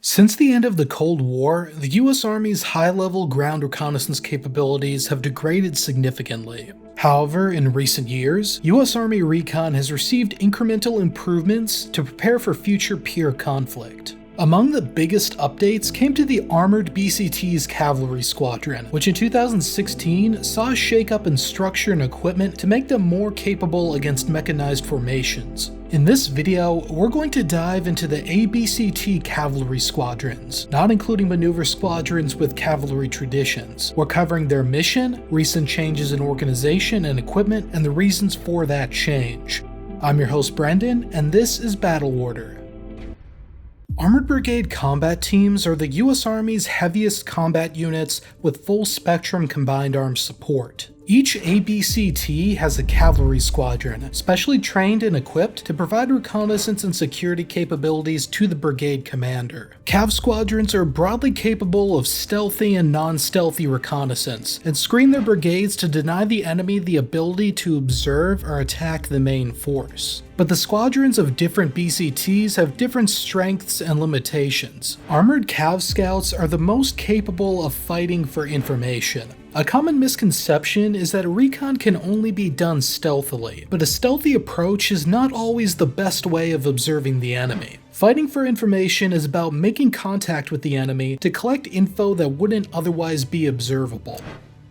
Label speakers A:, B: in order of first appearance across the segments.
A: Since the end of the Cold War, the US Army's high-level ground reconnaissance capabilities have degraded significantly. However, in recent years, US Army Recon has received incremental improvements to prepare for future peer conflict. Among the biggest updates came to the armored BCT's Cavalry Squadron, which in 2016 saw a shakeup in structure and equipment to make them more capable against mechanized formations. In this video, we're going to dive into the ABCT Cavalry Squadrons, not including maneuver squadrons with cavalry traditions. We're covering their mission, recent changes in organization and equipment, and the reasons for that change. I'm your host Brendan, and this is Battle Order. Armored Brigade combat teams are the US Army's heaviest combat units with full spectrum combined arms support. Each ABCT has a cavalry squadron, specially trained and equipped to provide reconnaissance and security capabilities to the brigade commander. Cav squadrons are broadly capable of stealthy and non-stealthy reconnaissance, and screen their brigades to deny the enemy the ability to observe or attack the main force. But the squadrons of different BCTs have different strengths and limitations. Armored Cav Scouts are the most capable of fighting for information. A common misconception is that recon can only be done stealthily, but a stealthy approach is not always the best way of observing the enemy. Fighting for information is about making contact with the enemy to collect info that wouldn't otherwise be observable.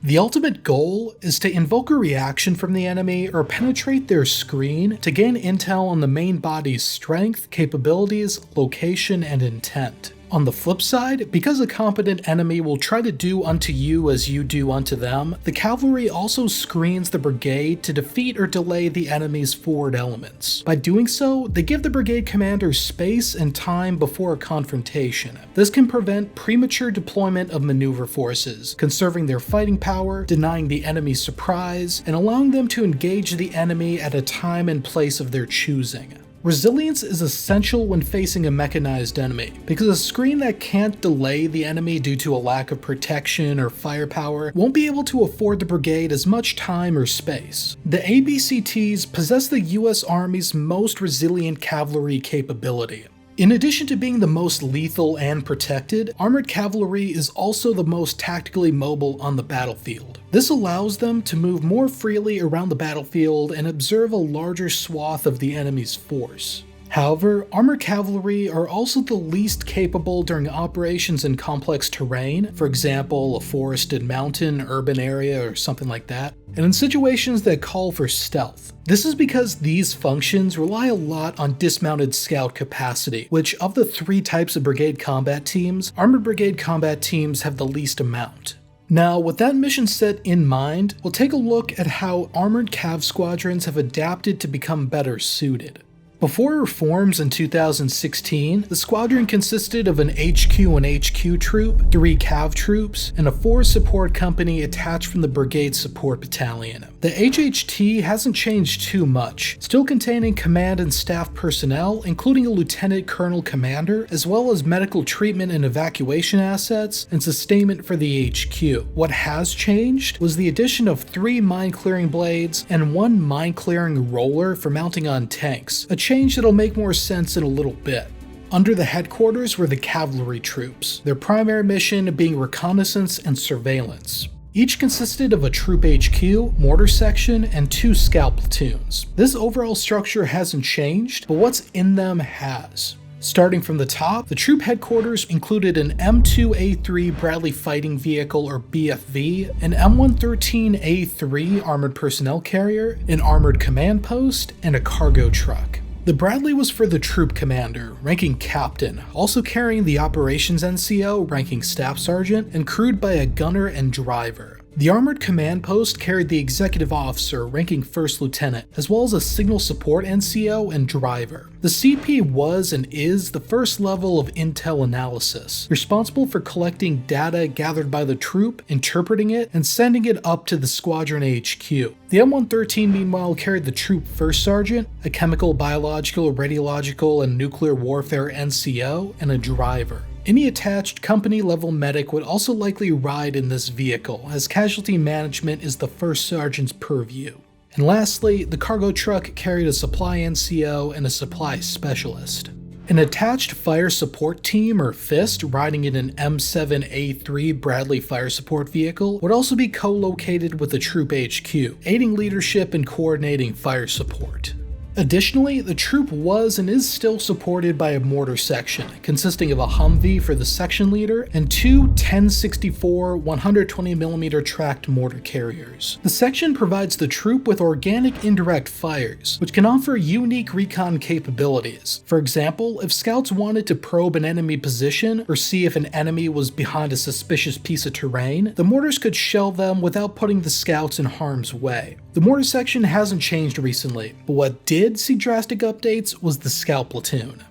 A: The ultimate goal is to invoke a reaction from the enemy or penetrate their screen to gain intel on the main body's strength, capabilities, location, and intent. On the flip side, because a competent enemy will try to do unto you as you do unto them, the cavalry also screens the brigade to defeat or delay the enemy's forward elements. By doing so, they give the brigade commander space and time before a confrontation. This can prevent premature deployment of maneuver forces, conserving their fighting power, denying the enemy surprise, and allowing them to engage the enemy at a time and place of their choosing. Resilience is essential when facing a mechanized enemy, because a screen that can't delay the enemy due to a lack of protection or firepower won't be able to afford the brigade as much time or space. The ABCTs possess the US Army's most resilient cavalry capability. In addition to being the most lethal and protected, armored cavalry is also the most tactically mobile on the battlefield. This allows them to move more freely around the battlefield and observe a larger swath of the enemy's force. However, armored cavalry are also the least capable during operations in complex terrain, for example, a forested mountain, urban area, or something like that, and in situations that call for stealth. This is because these functions rely a lot on dismounted scout capacity, which of the three types of brigade combat teams, armored brigade combat teams have the least amount. Now, with that mission set in mind, we'll take a look at how armored cav squadrons have adapted to become better suited. Before reforms in 2016, the squadron consisted of an HQ and HQ troop, 3 cav troops, and a 4 support company attached from the brigade support battalion. The HHT hasn't changed too much, still containing command and staff personnel, including a lieutenant colonel commander, as well as medical treatment and evacuation assets, and sustainment for the HQ. What has changed was the addition of 3 mine-clearing blades and 1 mine-clearing roller for mounting on tanks, a change that'll make more sense in a little bit. Under the headquarters were the cavalry troops, their primary mission being reconnaissance and surveillance. Each consisted of a troop HQ, mortar section, and 2 scout platoons. This overall structure hasn't changed, but what's in them has. Starting from the top, the troop headquarters included an M2A3 Bradley Fighting Vehicle or BFV, an M113A3 Armored Personnel Carrier, an Armored Command Post, and a cargo truck. The Bradley was for the troop commander, ranking captain, also carrying the operations NCO, ranking staff sergeant, and crewed by a gunner and driver. The Armored Command Post carried the executive officer, ranking first lieutenant, as well as a signal support NCO and driver. The CP was and is the first level of intel analysis, responsible for collecting data gathered by the troop, interpreting it, and sending it up to the squadron HQ. The M113 meanwhile carried the troop first sergeant, a chemical, biological, radiological, and nuclear warfare NCO, and a driver. Any attached company-level medic would also likely ride in this vehicle, as casualty management is the first sergeant's purview. And lastly, the cargo truck carried a supply NCO and a supply specialist. An attached fire support team, or FIST, riding in an M7A3 Bradley fire support vehicle would also be co-located with the troop HQ, aiding leadership and coordinating fire support. Additionally, the troop was and is still supported by a mortar section, consisting of a Humvee for the section leader and two 1064 120mm tracked mortar carriers. The section provides the troop with organic indirect fires, which can offer unique recon capabilities. For example, if scouts wanted to probe an enemy position or see if an enemy was behind a suspicious piece of terrain, the mortars could shell them without putting the scouts in harm's way. The mortar section hasn't changed recently, but what did see drastic updates was the scout platoon.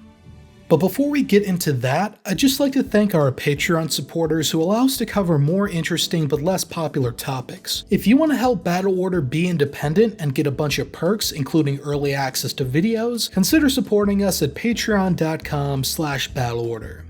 A: But before we get into that, I'd just like to thank our Patreon supporters who allow us to cover more interesting but less popular topics. If you want to help Battle Order be independent and get a bunch of perks, including early access to videos, consider supporting us at patreon.com/battleorder.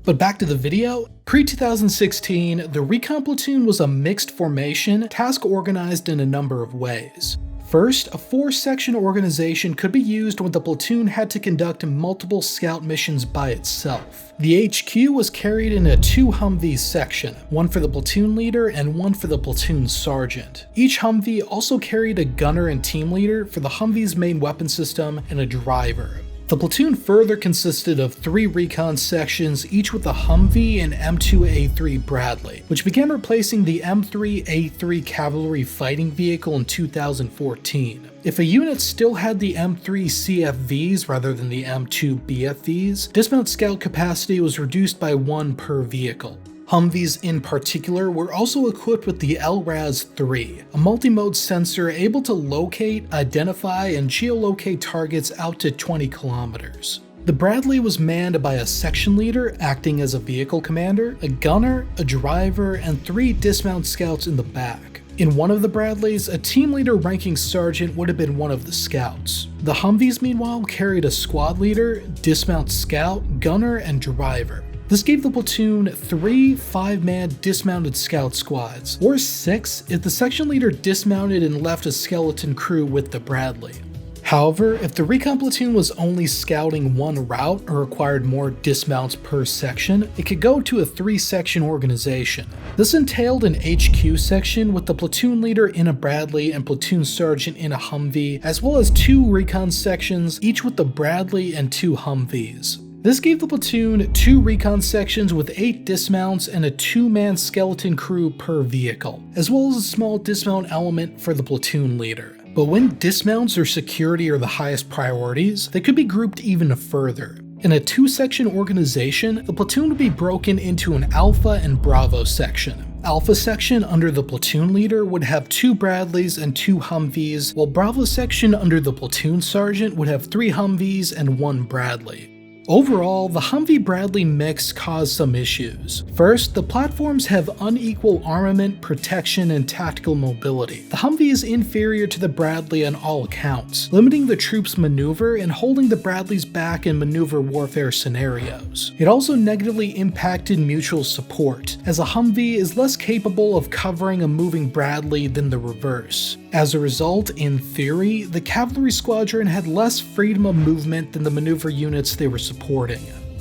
A: But back to the video. Pre-2016, the Recon Platoon was a mixed formation, task organized in a number of ways. First, a 4-section organization could be used when the platoon had to conduct multiple scout missions by itself. The HQ was carried in a 2 Humvee section, one for the platoon leader and one for the platoon sergeant. Each Humvee also carried a gunner and team leader for the Humvee's main weapon system and a driver. The platoon further consisted of 3 recon sections, each with a Humvee and M2A3 Bradley, which began replacing the M3A3 cavalry fighting vehicle in 2014. If a unit still had the M3 CFVs rather than the M2 BFVs, dismount scout capacity was reduced by 1 per vehicle. Humvees in particular were also equipped with the LRAS-3, a multi-mode sensor able to locate, identify, and geolocate targets out to 20 kilometers. The Bradley was manned by a section leader acting as a vehicle commander, a gunner, a driver, and 3 dismount scouts in the back. In one of the Bradleys, a team leader ranking sergeant would have been one of the scouts. The Humvees meanwhile carried a squad leader, dismount scout, gunner, and driver. This gave the platoon 3 5-man dismounted scout squads, or 6 if the section leader dismounted and left a skeleton crew with the Bradley. However, if the Recon platoon was only scouting one route or required more dismounts per section, it could go to a 3-section organization. This entailed an HQ section with the platoon leader in a Bradley and platoon sergeant in a Humvee, as well as 2 Recon sections, each with the Bradley and 2 Humvees. This gave the platoon 2 recon sections with 8 dismounts and a 2-man skeleton crew per vehicle, as well as a small dismount element for the platoon leader. But when dismounts or security are the highest priorities, they could be grouped even further. In a 2-section organization, the platoon would be broken into an Alpha and Bravo section. Alpha section under the platoon leader would have 2 Bradleys and 2 Humvees, while Bravo section under the platoon sergeant would have 3 Humvees and 1 Bradley. Overall, the Humvee Bradley mix caused some issues. First, the platforms have unequal armament, protection, and tactical mobility. The Humvee is inferior to the Bradley on all accounts, limiting the troops' maneuver and holding the Bradleys back in maneuver warfare scenarios. It also negatively impacted mutual support, as a Humvee is less capable of covering a moving Bradley than the reverse. As a result, in theory, the Cavalry Squadron had less freedom of movement than the maneuver units they were supporting.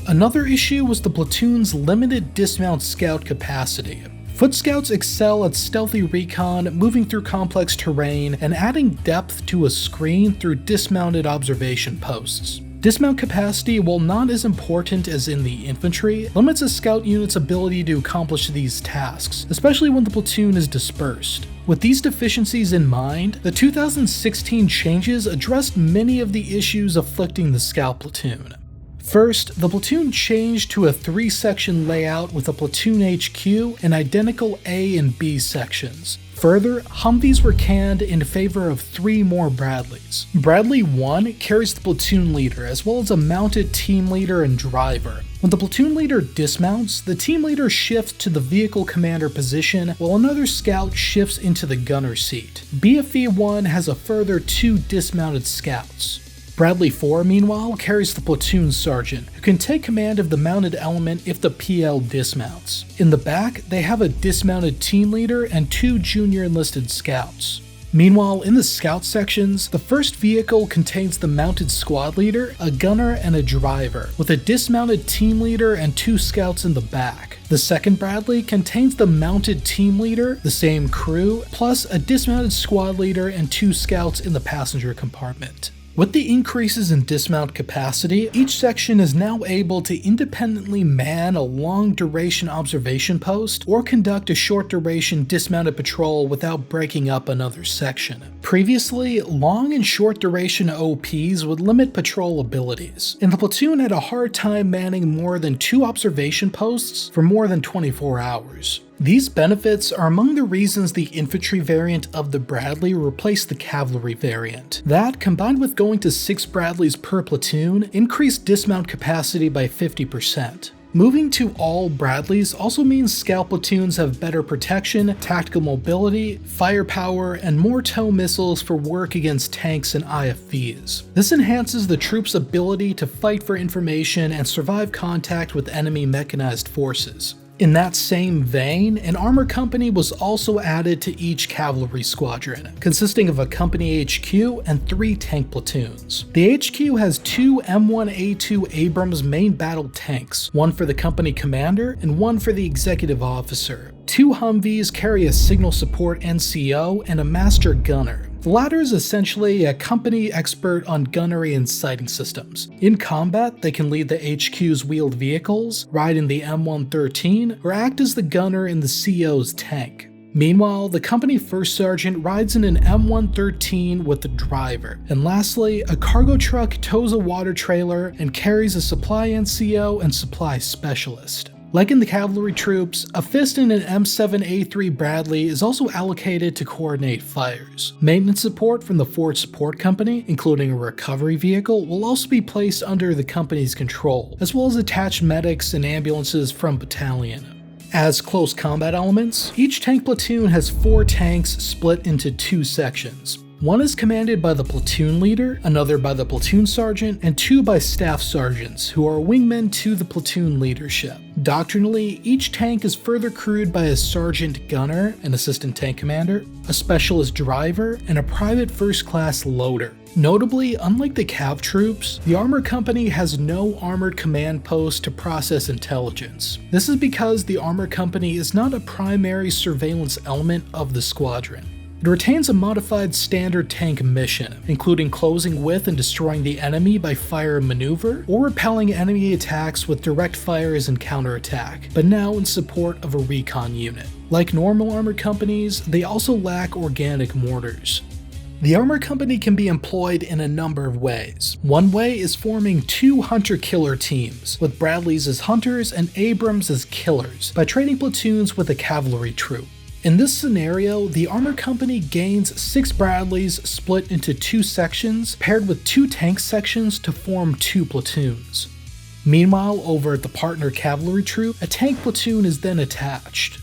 A: Another issue was the platoon's limited dismount scout capacity. Foot scouts excel at stealthy recon, moving through complex terrain, and adding depth to a screen through dismounted observation posts. Dismount capacity, while not as important as in the infantry, limits a scout unit's ability to accomplish these tasks, especially when the platoon is dispersed. With these deficiencies in mind, the 2016 changes addressed many of the issues afflicting the scout platoon. First, the platoon changed to a 3-section layout with a platoon HQ and identical A and B sections. Further, Humvees were canned in favor of 3 more Bradleys. Bradley 1 carries the platoon leader as well as a mounted team leader and driver. When the platoon leader dismounts, the team leader shifts to the vehicle commander position while another scout shifts into the gunner seat. BFV 1 has a further 2 dismounted scouts. Bradley 4, meanwhile, carries the platoon sergeant, who can take command of the mounted element if the PL dismounts. In the back, they have a dismounted team leader and 2 junior enlisted scouts. Meanwhile, in the scout sections, the first vehicle contains the mounted squad leader, a gunner, and a driver, with a dismounted team leader and 2 scouts in the back. The second Bradley contains the mounted team leader, the same crew, plus a dismounted squad leader and 2 scouts in the passenger compartment. With the increases in dismount capacity, each section is now able to independently man a long-duration observation post or conduct a short-duration dismounted patrol without breaking up another section. Previously, long and short-duration OPs would limit patrol abilities, and the platoon had a hard time manning more than 2 observation posts for more than 24 hours. These benefits are among the reasons the infantry variant of the Bradley replaced the cavalry variant. That, combined with going to 6 Bradleys per platoon, increased dismount capacity by 50%. Moving to all Bradleys also means scout platoons have better protection, tactical mobility, firepower, and more tow missiles for work against tanks and IFVs. This enhances the troops' ability to fight for information and survive contact with enemy mechanized forces. In that same vein, an armor company was also added to each cavalry squadron, consisting of a company HQ and 3 tank platoons. The HQ has 2 M1A2 Abrams main battle tanks, one for the company commander and one for the executive officer. 2 Humvees carry a signal support NCO and a master gunner. The latter is essentially a company expert on gunnery and sighting systems. In combat, they can lead the HQ's wheeled vehicles, ride in the M113, or act as the gunner in the CO's tank. Meanwhile, the company first sergeant rides in an M113 with the driver. And lastly, a cargo truck tows a water trailer and carries a supply NCO and supply specialist. Like in the cavalry troops, a fist in an M7A3 Bradley is also allocated to coordinate fires. Maintenance support from the Ford Support Company, including a recovery vehicle, will also be placed under the company's control, as well as attached medics and ambulances from battalion. As close combat elements, each tank platoon has 4 tanks split into 2 sections. One is commanded by the platoon leader, another by the platoon sergeant, and 2 by staff sergeants, who are wingmen to the platoon leadership. Doctrinally, each tank is further crewed by a sergeant gunner, an assistant tank commander, a specialist driver, and a private first-class loader. Notably, unlike the Cav troops, the armor company has no armored command post to process intelligence. This is because the armor company is not a primary surveillance element of the squadron. It retains a modified standard tank mission, including closing with and destroying the enemy by fire and maneuver, or repelling enemy attacks with direct fires and counterattack, but now in support of a recon unit. Like normal armor companies, they also lack organic mortars. The armor company can be employed in a number of ways. One way is forming 2 hunter-killer teams, with Bradleys as hunters and Abrams as killers, by trading platoons with a cavalry troop. In this scenario, the armor company gains 6 Bradleys split into 2 sections, paired with 2 tank sections to form 2 platoons. Meanwhile, over at the partner cavalry troop, a tank platoon is then attached.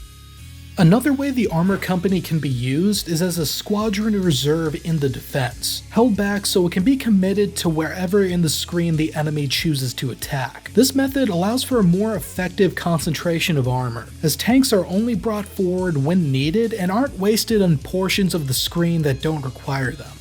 A: Another way the armor company can be used is as a squadron reserve in the defense, held back so it can be committed to wherever in the screen the enemy chooses to attack. This method allows for a more effective concentration of armor, as tanks are only brought forward when needed and aren't wasted on portions of the screen that don't require them.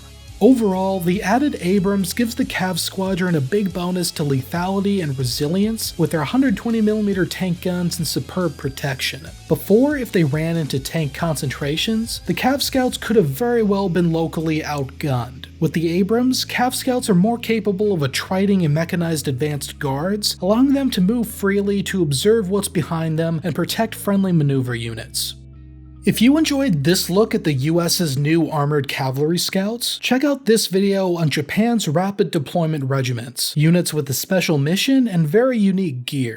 A: Overall, the added Abrams gives the Cav squadron a big bonus to lethality and resilience with their 120mm tank guns and superb protection. Before, if they ran into tank concentrations, the Cav scouts could have very well been locally outgunned. With the Abrams, Cav scouts are more capable of attriting and mechanized advanced guards, allowing them to move freely to observe what's behind them and protect friendly maneuver units. If you enjoyed this look at the US's new armored cavalry scouts, check out this video on Japan's rapid deployment regiments, units with a special mission and very unique gear.